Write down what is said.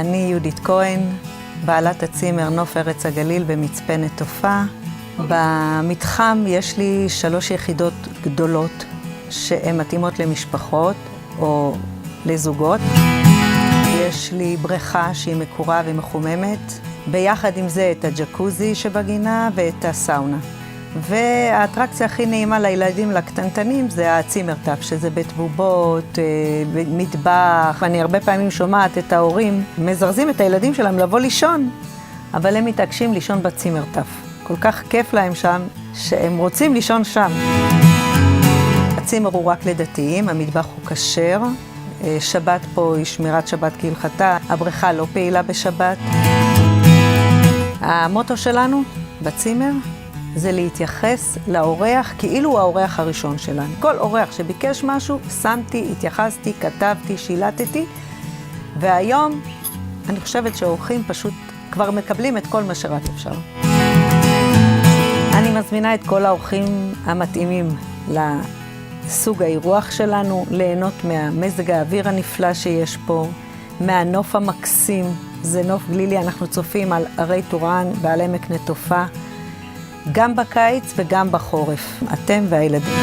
אני יהודית כהן, בעלת הצימר נוף ארץ הגליל במצפה נטופה. במתחם יש לי 3 יחידות גדולות שהן מתאימות למשפחות או לזוגות. יש לי בריכה שהיא מקורה ומחוממת, ביחד עם זה את הג'קוזי שבגינה ואת הסאונה. והאטרקציה הכי נעימה לילדים לקטנטנים זה הצימר טף, שזה בית בובות, מטבח. אני הרבה פעמים שומעת את ההורים מזרזים את הילדים שלהם לבוא לישון, אבל הם מתעקשים לישון בצימר טף. כל כך כיף להם שם, שהם רוצים לישון שם. הצימר הוא רק לדתיים, המטבח הוא כשר. שבת פה היא שמירת שבת כהלכתה, הבריכה לא פעילה בשבת. המוטו שלנו בצימר זה להתייחס לאורח כאילו הוא האורח הראשון שלנו. כל אורח שביקש משהו, שמתי, התייחסתי, כתבתי, שילטתי, והיום אני חושבת שהאורחים פשוט כבר מקבלים את כל מה שרק אפשר. אני מזמינה את כל האורחים המתאימים לסוג האירוח שלנו, ליהנות מהמזג האוויר הנפלא שיש פה, מהנוף המקסים. זה נוף גלילי, אנחנו צופים על הרי טורען ועל עמק נטופה, גם בקיץ וגם בחורף, אתם והילדים.